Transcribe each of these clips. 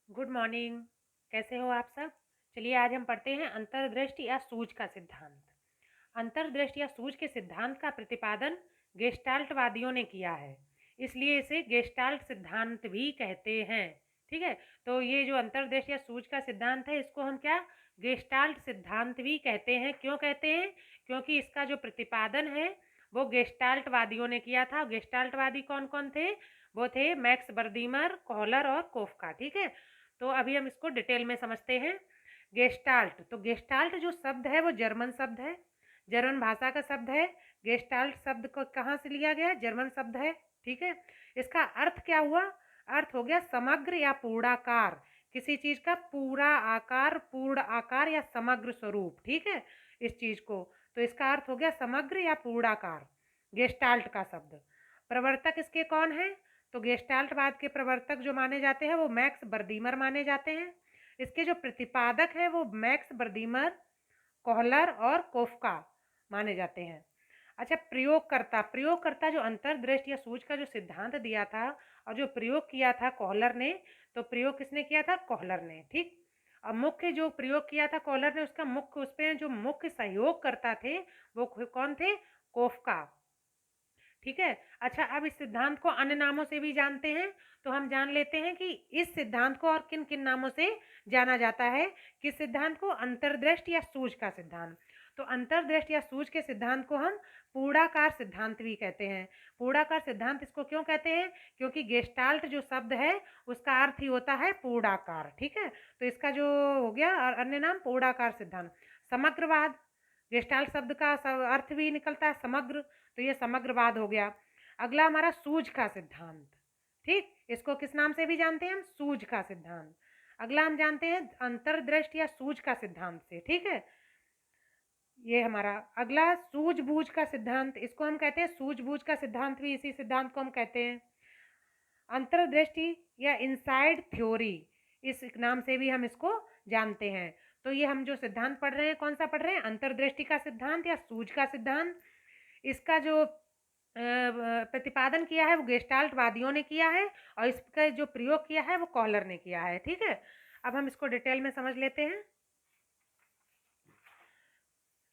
Good morning. कैसे हो आप सब? चलिए आज हम पढ़ते हैं अंतर्दृष्टि या सूझ का सिद्धांत। अंतर्दृष्टि या सूझ के सिद्धांत का प्रतिपादन गेस्टाल्टवादियों ने किया है, इसलिए इसे गेस्टाल्ट सिद्धांत भी कहते हैं। ठीक है, तो ये जो अंतर्दृष्टि या सूझ का सिद्धांत है इसको हम क्या गेस्टाल्ट सिद्धांत भी कहते हैं। क्यों कहते हैं? क्योंकि इसका जो प्रतिपादन है वो गेस्टाल्टवादियों ने किया था। गेस्टाल्टवादी कौन कौन थे? वो थे मैक्स बर्दीमर, कोहलर और कोफका। ठीक है, तो अभी हम इसको डिटेल में समझते हैं। गेस्टाल्ट, तो गेस्टाल्ट जो शब्द है वो जर्मन शब्द है, जर्मन भाषा का शब्द है। गेस्टाल्ट शब्द को कहाँ से लिया गया? जर्मन शब्द है। ठीक है, इसका अर्थ क्या हुआ? अर्थ हो गया समग्र या पूर्णाकार, किसी चीज का पूरा आकार, पूर्ण आकार या समग्र स्वरूप। ठीक है, इस चीज को, तो इसका अर्थ हो गया समग्र या पूर्णाकार, गेस्टाल्ट का शब्द। प्रवर्तक इसके कौन है? तो गेस्टाल्टवाद के प्रवर्तक जो माने जाते हैं वो मैक्स बर्दीमर माने जाते हैं। इसके जो प्रतिपादक है वो मैक्स बर्दीमर, कोहलर और कोफका माने जाते हैं। अच्छा, प्रयोगकर्ता, प्रयोगकर्ता जो अंतर्दृष्टि या सूझ का जो सिद्धांत दिया था और जो प्रयोग किया था कोहलर ने, तो प्रयोग किसने किया था? कोहलर ने। ठीक, और मुख्य जो प्रयोग किया था कोहलर ने, उसका मुख्य, उस पर जो मुख्य सहयोग करता थे वो कौन थे? कोफका। ठीक है, अच्छा अब इस सिद्धांत को अन्य नामों से भी जानते हैं, तो हम जान लेते हैं कि इस सिद्धांत को और किन किन नामों से जाना जाता है। किस सिद्धांत को? अंतर्दृष्टि या सूझ का सिद्धांत। तो अंतर्दृष्टि या सूझ के सिद्धांत को हम पूर्णाकार सिद्धांत भी कहते हैं। पूर्णाकार सिद्धांत इसको क्यों कहते हैं? क्योंकि गेस्टाल्ट जो शब्द है उसका अर्थ ही होता है पूर्णाकार। ठीक है, तो इसका जो हो गया अन्य नाम पूर्णाकार सिद्धांत। समग्रवाद, गेस्टाल्ट शब्द का अर्थ भी निकलता है समग्र, तो ये समग्रवाद हो गया। अगला हमारा सूझ का सिद्धांत। ठीक, इसको किस नाम से भी जानते हैं हम? सूझ का सिद्धांत। अगला हम जानते हैं अंतर्दृष्टि या सूझ का सिद्धांत से। ठीक है, ये हमारा अगला सूझबूझ का सिद्धांत, इसको हम कहते हैं सूझबूझ का सिद्धांत, भी इसी सिद्धांत को हम कहते हैं। अंतर्दृष्टि या इनसाइड थ्योरी, इस नाम से भी हम इसको जानते हैं। तो ये हम जो सिद्धांत पढ़ रहे हैं, कौन सा पढ़ रहे हैं? अंतर्दृष्टि का सिद्धांत या सूझ का सिद्धांत। इसका जो प्रतिपादन किया है वो गेस्टाल्टवादियों ने किया है और इसका जो प्रयोग किया है वो कोहलर ने किया है। ठीक है, अब हम इसको डिटेल में समझ लेते हैं।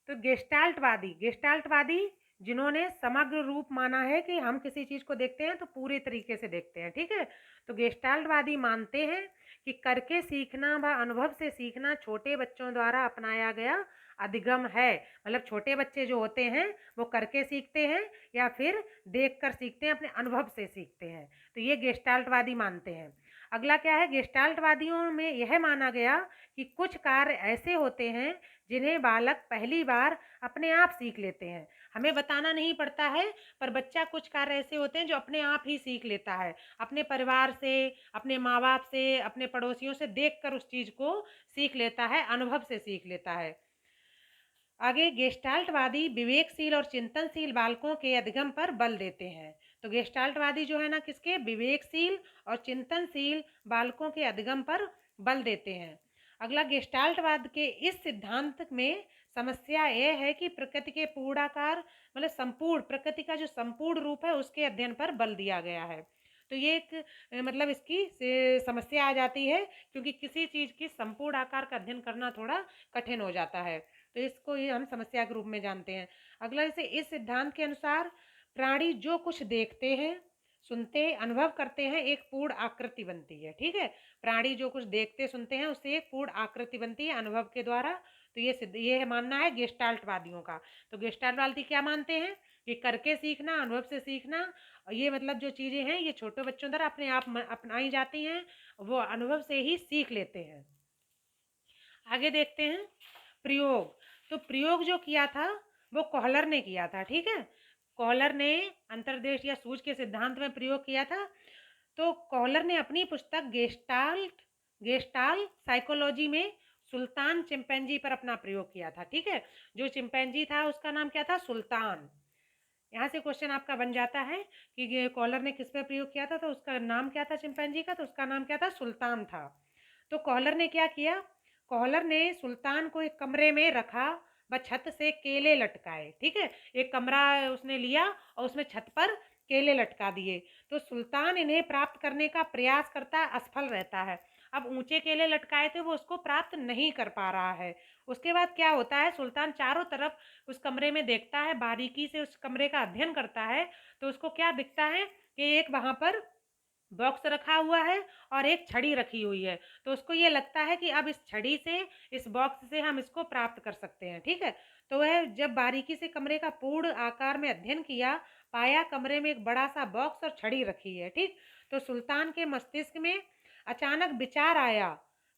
तो गेस्टाल्टवादी, गेस्टाल्टवादी जिन्होंने समग्र रूप माना है कि हम किसी चीज को देखते हैं तो पूरे तरीके से देखते हैं। ठीक है, तो गेस्टाल्टवादी मानते हैं कि करके सीखना व अनुभव से सीखना छोटे बच्चों द्वारा अपनाया गया अधिगम है। मतलब छोटे बच्चे जो होते हैं वो करके सीखते हैं या फिर देखकर सीखते हैं, अपने अनुभव से सीखते हैं। तो ये गेस्टाल्टवादी मानते हैं। अगला क्या है? गेस्टाल्टवादियों में यह माना गया कि कुछ कार्य ऐसे होते हैं जिन्हें बालक पहली बार अपने आप सीख लेते हैं, हमें बताना नहीं पड़ता है, पर बच्चा कुछ कार्य ऐसे होते हैं जो अपने आप ही सीख लेता है, अपने परिवार से, अपने माँ बाप से, अपने पड़ोसियों से देखकर उस चीज को सीख लेता है, अनुभव से सीख लेता है। आगे गेस्टाल्टवादी विवेकशील और चिंतनशील बालकों के अधिगम पर बल देते हैं। तो गेस्टाल्टवादी जो है ना, किसके? विवेकशील और चिंतनशील बालकों के अधिगम पर बल देते हैं। अगला, गेस्टाल्टवाद के इस सिद्धांत में समस्या यह है कि प्रकृति के पूर्णाकार, मतलब संपूर्ण प्रकृति का जो संपूर्ण रूप है उसके अध्ययन पर बल दिया गया है। तो ये एक मतलब इसकी समस्या आ जाती है, क्योंकि किसी चीज की संपूर्ण आकार का अध्ययन करना थोड़ा कठिन हो जाता है, तो इसको ही हम समस्या के रूप में जानते हैं। अगला, जैसे इस सिद्धांत के अनुसार प्राणी जो कुछ देखते हैं, सुनते हैं, अनुभव करते हैं, एक पूर्ण आकृति बनती है। ठीक है, प्राणी जो कुछ देखते सुनते हैं उससे एक पूर्ण आकृति बनती है अनुभव के द्वारा। तो ये मानना है गेस्टाल्टवादियों का। तो गेस्टाल्टवादी क्या मानते हैं कि करके सीखना, अनुभव से सीखना, ये मतलब जो चीजें हैं ये छोटे बच्चों द्वारा अपने आप अपनाई जाती हैं, वो अनुभव से ही सीख लेते हैं। आगे देखते हैं प्रयोग। तो प्रयोग जो किया था वो कोहलर ने किया था। ठीक है, कोहलर ने अंतर्देश या सूझ के सिद्धांत में प्रयोग किया था। तो कोहलर ने अपनी पुस्तक गेस्टाल साइकोलॉजी में सुल्तान चिंपैंजी पर अपना प्रयोग किया था। ठीक है, जो चिंपैंजी था उसका नाम क्या था? सुल्तान। यहाँ से क्वेश्चन आपका बन जाता है कि कोहलर ने किस पर प्रयोग किया था, तो उसका नाम क्या था चिंपैंजी का? तो उसका नाम क्या था? सुल्तान था। तो कोहलर ने क्या किया? कोहलर ने सुल्तान को एक कमरे में रखा व छत से केले लटकाए। ठीक है, एक कमरा उसने लिया और उसमें छत पर केले लटका दिए। तो सुल्तान इन्हें प्राप्त करने का प्रयास करता है, असफल रहता है। अब ऊंचे केले लटकाए थे वो उसको प्राप्त नहीं कर पा रहा है। उसके बाद क्या होता है, सुल्तान चारों तरफ उस कमरे में देखता है, बारीकी से उस कमरे का अध्ययन करता है, तो उसको क्या दिखता है कि एक वहां पर बॉक्स रखा हुआ है और एक छड़ी रखी हुई है। तो उसको ये लगता है कि अब इस छड़ी से, इस बॉक्स से हम इसको प्राप्त कर सकते हैं। ठीक है, तो वह जब बारीकी से कमरे का पूर्ण आकार में अध्ययन किया, पाया कमरे में एक बड़ा सा बॉक्स और छड़ी रखी है। ठीक, तो सुल्तान के मस्तिष्क में अचानक विचार आया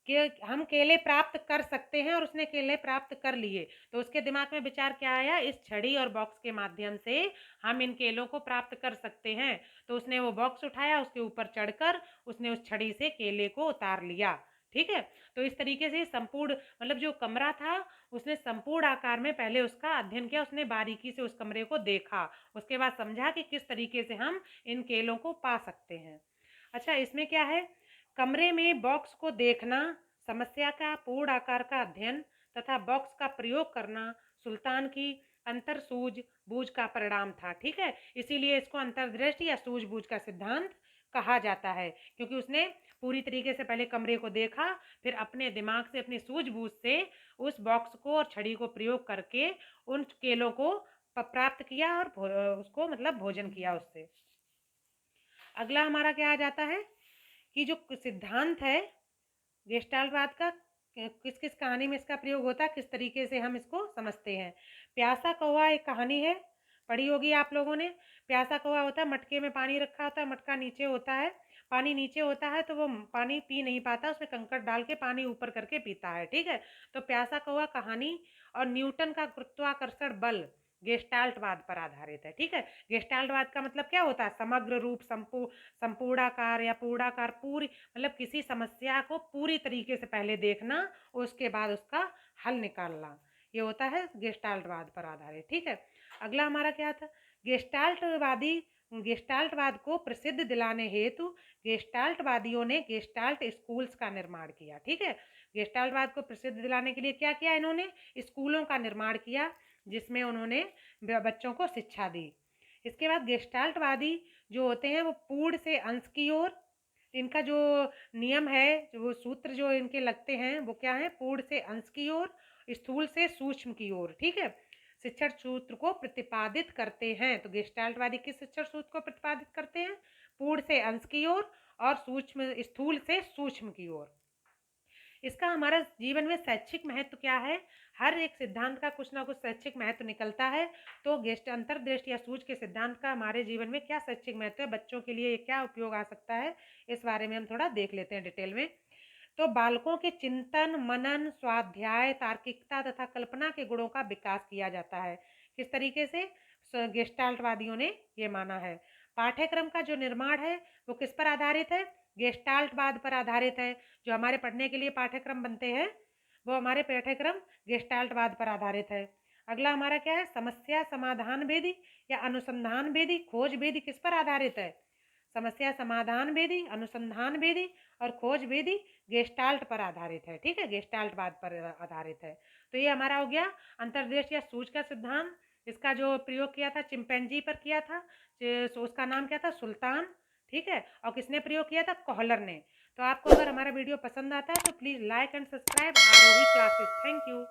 कि हम केले प्राप्त कर सकते हैं, और उसने केले प्राप्त कर लिए। तो उसके दिमाग में विचार क्या आया, इस छड़ी और बॉक्स के माध्यम से हम इन केलों को प्राप्त कर सकते हैं। तो उसने वो बॉक्स उठाया, उसके ऊपर चढ़कर उसने उस छड़ी से केले को उतार लिया। ठीक है, तो इस तरीके से संपूर्ण, मतलब जो कमरा था उसने संपूर्ण आकार में पहले उसका अध्ययन किया, उसने बारीकी से उस कमरे को देखा, उसके बाद समझा कि किस तरीके से हम इन केलों को पा सकते हैं। अच्छा, इसमें क्या है, कमरे में बॉक्स को देखना, समस्या का पूर्ण आकार का अध्ययन तथा बॉक्स का प्रयोग करना सुल्तान की अंतर सूझबूझ का परिणाम था। ठीक है, इसीलिए इसको अंतर्दृष्टि या सूझबूझ का सिद्धांत कहा जाता है, क्योंकि उसने पूरी तरीके से पहले कमरे को देखा, फिर अपने दिमाग से, अपनी सूझबूझ से उस बॉक्स को और छड़ी को प्रयोग करके उन केलों को प्राप्त किया और उसको मतलब भोजन किया उससे। अगला हमारा क्या आ जाता है कि जो सिद्धांत है गेस्टाल्टवाद का, किस किस कहानी में इसका प्रयोग होता है, किस तरीके से हम इसको समझते हैं। प्यासा कौवा एक कहानी है, पढ़ी होगी आप लोगों ने। प्यासा कौवा होता है, मटके में पानी रखा होता है, मटका नीचे होता है, पानी नीचे होता है तो वो पानी पी नहीं पाता, उसमें कंकड़ डाल के पानी ऊपर करके पीता है। ठीक है, तो प्यासा कौवा कहानी और न्यूटन का गुरुत्वाकर्षण बल गेस्टाल्टवाद पर आधारित है। ठीक है, गेस्टाल्टवाद का मतलब क्या होता है, समग्र रूप, संपूर्णाकार या पूर्णाकार, पूरी मतलब किसी समस्या को पूरी तरीके से पहले देखना, उसके बाद उसका हल निकालना, ये होता है गेस्टाल्टवाद पर आधारित। ठीक है, अगला हमारा क्या था, गेस्टाल्टवाद को प्रसिद्ध दिलाने हेतु गेस्टाल्टवादियों ने गेस्टाल्ट स्कूल्स का निर्माण किया। ठीक है, गेस्टाल्टवाद को प्रसिद्ध दिलाने के लिए क्या किया इन्होंने, स्कूलों का निर्माण किया, जिसमें उन्होंने बच्चों को शिक्षा दी। इसके बाद गेस्टाल्टवादी जो होते हैं वो पूर्ण से अंश की ओर, इनका जो नियम है, वो सूत्र जो इनके लगते हैं वो क्या है, पूर्ण से अंश की ओर, स्थूल से सूक्ष्म की ओर। ठीक है, शिक्षण सूत्र को प्रतिपादित करते हैं। तो गेस्टाल्टवादी किस शिक्षण सूत्र को प्रतिपादित करते हैं, पूर्ण से अंश की ओर और सूक्ष्म, स्थूल से सूक्ष्म की ओर। इसका हमारा जीवन में शैक्षिक महत्व क्या है, हर एक सिद्धांत का कुछ ना कुछ शैक्षिक महत्व निकलता है। तो अंतर्दृष्टि या सूझ के सिद्धांत का हमारे जीवन में क्या शैक्षिक महत्व है, बच्चों के लिए क्या उपयोग आ सकता है, इस बारे में हम थोड़ा देख लेते हैं डिटेल में। तो बालकों के चिंतन, मनन, स्वाध्याय, तार्किकता तथा कल्पना के गुणों का विकास किया जाता है। किस तरीके से, गेस्टाल्टवादियों ने ये माना है। पाठ्यक्रम का जो निर्माण है वो किस पर आधारित है, गेस्टाल्टवाद पर आधारित है। जो हमारे पढ़ने के लिए पाठ्यक्रम बनते हैं वो हमारे पाठ्यक्रम गेस्टाल्टवाद पर आधारित है। अगला हमारा क्या है, समस्या समाधान भेदी या अनुसंधान भेदी, खोज भेदी किस पर आधारित है, समस्या समाधान भेदी, अनुसंधान भेदी और खोज भेदी गेस्टाल्ट पर आधारित है। ठीक है, गेस्टाल्टवाद पर आधारित है। तो ये हमारा हो गया अंतर्दृष्टि या सूझ का सिद्धांत। इसका जो प्रयोग किया था चिंपैंजी पर किया था, उसका नाम क्या था, सुल्तान। ठीक है, और किसने प्रयोग किया था, कोहलर ने। तो आपको अगर हमारा वीडियो पसंद आता है तो please like and subscribe Aarohi classes. Thank you.